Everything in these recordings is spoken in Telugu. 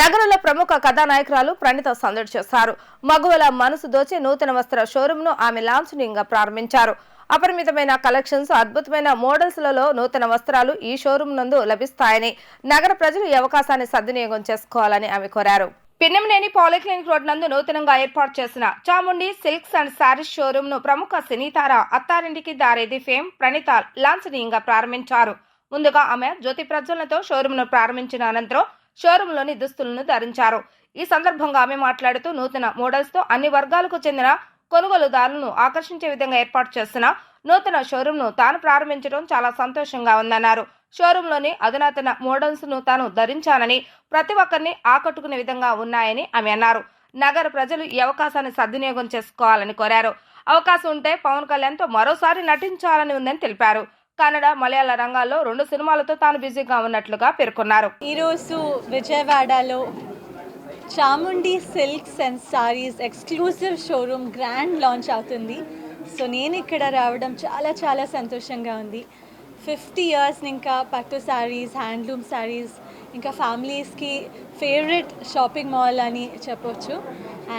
నగరంలో ప్రముఖ కథానాయకురాలు ప్రణీత సందడి చేశారు. మగువల మనసు దోచే నూతన వస్త్ర షోరూమ్ ను ఆమె లాంఛనీయంగా ప్రారంభించారు. అపరిమితమైన కలెక్షన్స్, అద్భుతమైన మోడల్స్లలో నూతన వస్త్రాలు ఈ షోరూమ్ నందు లభిస్తాయని, నగర ప్రజలు ఈ అవకాశాన్ని సద్వినియోగం చేసుకోవాలని ఆమె కోరారు. పిన్నెంనేని పాలిక్లినిక్ రోడ్ నందు నూతనంగా ఏర్పాటు చేసిన Chamundi silks and saris showroom ను ప్రముఖ సినీతార అత్తారింటికి దారేది ఫేమ్ ప్రణీత లాంఛనీయంగా ప్రారంభించారు. ముందుగా ఆమె జ్యోతి ప్రజ్వలనతో షోరూమ్ ను ప్రారంభించిన అనంతరం షోరూమ్ లోని దుస్తులను ధరించారు. ఈ సందర్భంగా ఆమె మాట్లాడుతూ నూతన మోడల్స్ తో అన్ని వర్గాలకు చెందిన కొనుగోలుదారులను ఆకర్షించే విధంగా ఏర్పాటు చేసిన నూతన షోరూమ్ ను తాను ప్రారంభించడం చాలా సంతోషంగా ఉందన్నారు. షోరూమ్ లోని అధునాతన మోడల్స్ ను తాను ధరించానని, ప్రతి ఒక్కరిని ఆకట్టుకునే విధంగా ఉన్నాయని ఆమె అన్నారు. నగర ప్రజలు ఈ అవకాశాన్ని సద్వినియోగం చేసుకోవాలని కోరారు. అవకాశం ఉంటే పవన్ కళ్యాణ్ తో మరోసారి నటించాలని ఉందని తెలిపారు. కన్నడ, మలయాళ రంగాల్లో 2 సినిమాలతో తాను బిజీగా ఉన్నట్లుగా పేర్కొన్నారు. ఈరోజు విజయవాడలో Chamundi silks and saris exclusive showroom grand launch అవుతుంది. సో నేను ఇక్కడ రావడం చాలా చాలా సంతోషంగా ఉంది. 50 ఇయర్స్ ఇంకా పట్టు శారీస్, హ్యాండ్లూమ్ శారీస్, ఇంకా ఫ్యామిలీస్కి ఫేవరెట్ షాపింగ్ మాల్ అని చెప్పొచ్చు.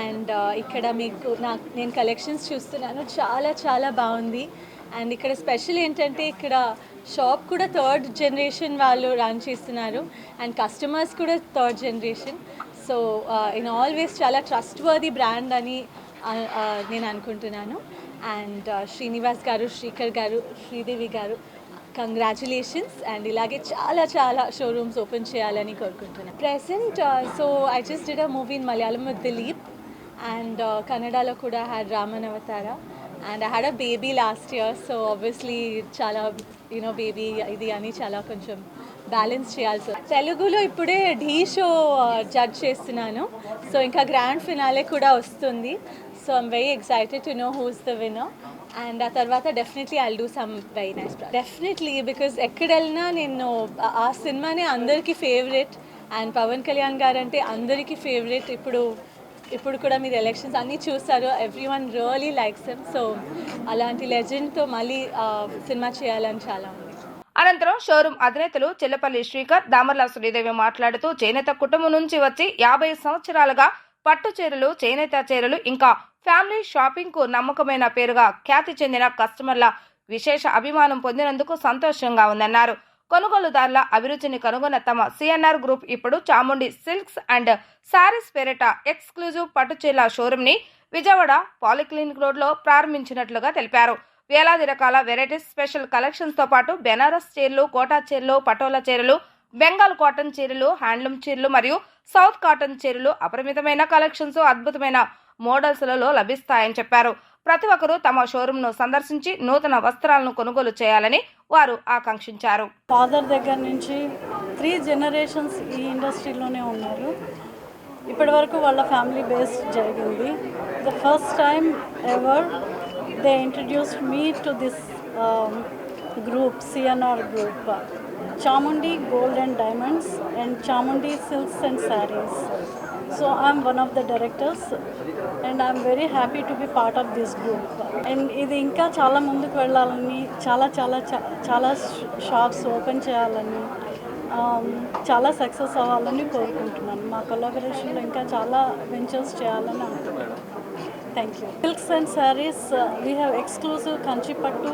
అండ్ ఇక్కడ మీకు నేను కలెక్షన్స్ చూస్తున్నాను, చాలా చాలా బాగుంది. అండ్ ఇక్కడ స్పెషల్ ఏంటంటే ఇక్కడ షాప్ కూడా 3rd జనరేషన్ వాళ్ళు రన్ చేస్తున్నారు అండ్ కస్టమర్స్ కూడా 3rd generation. So in always చాలా ట్రస్ట్ వర్ది బ్రాండ్ అని నేను అనుకుంటున్నాను. అండ్ శ్రీనివాస్ గారు, శ్రీకర్ గారు, శ్రీదేవి గారు, కంగ్రాచులేషన్స్. అండ్ ఇలాగే చాలా చాలా షోరూమ్స్ ఓపెన్ చేయాలని కోరుకుంటున్నాను. Present so I just did a movie in Malayalam with Dilip and కన్నడలో కూడా హ్యాడ్ రామన్ అవతార. And I had a baby last year, so obviously చాలా baby ఇది అని చాలా కొంచెం బ్యాలెన్స్ చేయాల్సి వస్తుంది. తెలుగులో ఇప్పుడే ఢీ షో జడ్జ్ చేస్తున్నాను. సో ఇంకా గ్రాండ్ ఫినాలే కూడా వస్తుంది. So I'm very excited to know who's the winner. And ఆ తర్వాత definitely I'll do some very nice project. Definitely because ఎక్కడెళ్ళినా నేను ఆ సినిమానే అందరికీ ఫేవరెట్. అండ్ పవన్ కళ్యాణ్ గారు అంటే అందరికీ ఫేవరెట్. ఇప్పుడు కూడా మీరు ఎలక్షన్స్ అన్నీ చూస్తారు, everyone really likes him. So అలాంటి లెజెండ్తో మళ్ళీ సినిమా చేయాలని చాలా ఉంది. అనంతరం షోరూమ్ అధినేతలు చిల్లపల్లి శ్రీకర్, దామర్ల శ్రీదేవి మాట్లాడుతూ చేనేత కుటుంబం నుంచి వచ్చి 50 సంవత్సరాలుగా పట్టు చీరలు, చేనేత చీరలు ఇంకా ఫ్యామిలీ షాపింగ్ కు నమ్మకమైన పేరుగా ఖ్యాతి చెందిన కస్టమర్ల విశేష అభిమానం పొందినందుకు సంతోషంగా ఉందన్నారు. కొనుగోలుదారుల అభిరుచిని కనుగొన్న తమ సిఎన్ఆర్ గ్రూప్ ఇప్పుడు చాముండి సిల్క్స్ అండ్ శారీస్ పేరిట ఎక్స్క్లూజివ్ పట్టుచీరల షోరూమ్ ని విజయవాడ పాలిక్లినిక్ రోడ్ లో ప్రారంభించినట్లుగా తెలిపారు. వేలాది రకాల వెరైటీస్, స్పెషల్ కలెక్షన్స్ తో పాటు బెనారస్ చీరలు, కోటా చీరలు, పటోలా చీరలు, బెంగాల్ కాటన్ చీరలు, హ్యాండ్లూమ్ చీరలు మరియు సౌత్ కాటన్ చీరలు అపరిమితమైన కలెక్షన్స్, అద్భుతమైన మోడల్స్ లలో లభిస్తాయని చెప్పారు. ప్రతి ఒక్కరూ తమ షోరూమ్ ను సందర్శించి నూతన వస్త్రాలను కొనుగోలు చేయాలని వారు ఆకాంక్షించారు. ఫాదర్ దగ్గర నుంచి 3 జనరేషన్స్ ఈ ఇండస్ట్రీలోనే ఉన్నారు. ఇప్పటి వరకు వాళ్ళ ఫ్యామిలీ బేస్ జరిగింది. The first time ever they introduced me to this group, CNR group, Chamundi gold and diamonds and Chamundi silks and saris. So I'm one of the directors and I'm very happy to be part of this group. And ఇది ఇంకా చాలా ముందుకు వెళ్ళాలని, చాలా షాప్స్ ఓపెన్ చేయాలని, చాలా సక్సెస్ అవ్వాలని కోరుకుంటున్నాను. మా కొలాబరేషన్లో ఇంకా చాలా వెంచర్స్ చేయాలని అనుకుంటున్నాను. Thank you. Silks and saris we have exclusive Kanchipattu,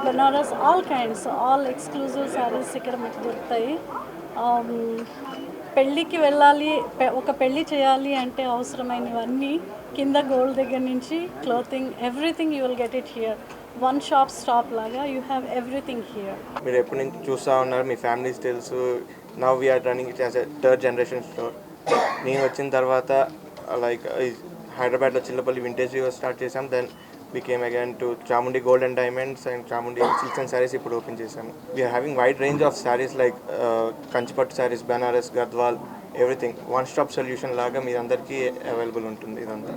Banaras, all kinds, all exclusive saris ఇక్కడ మీకు దొరుకుతాయి. పెళ్ళికి వెళ్ళాలి, ఒక పెళ్ళి చేయాలి అంటే అవసరమైనవన్నీ కింద గోల్డ్ దగ్గర నుంచి clothing, everything you will get it here. One shop stop లాగా యూ హ్యావ్ ఎవ్రీథింగ్ హియర్. మీరు ఎప్పటి నుంచి చూస్తూ ఉన్నారు, మీ ఫ్యామిలీ తెలుసు. Now we are running it as a 3rd generation store. నేను వచ్చిన తర్వాత లైక్ హైదరాబాద్లో చిల్లపల్లి వింటేజ్ స్టార్ట్ చేసాం. Then we came again to Chamundi Gold and Diamonds and Chamundi Silks and Sarees ఇప్పుడు ఓపెన్ చేసాము. We are having wide range of sarees like Kanchipattu sarees, Banaras, Gadwal, everything. One stop solution లాగా మీ అందరికీ అవైలబుల్ ఉంటుంది ఇదంతా.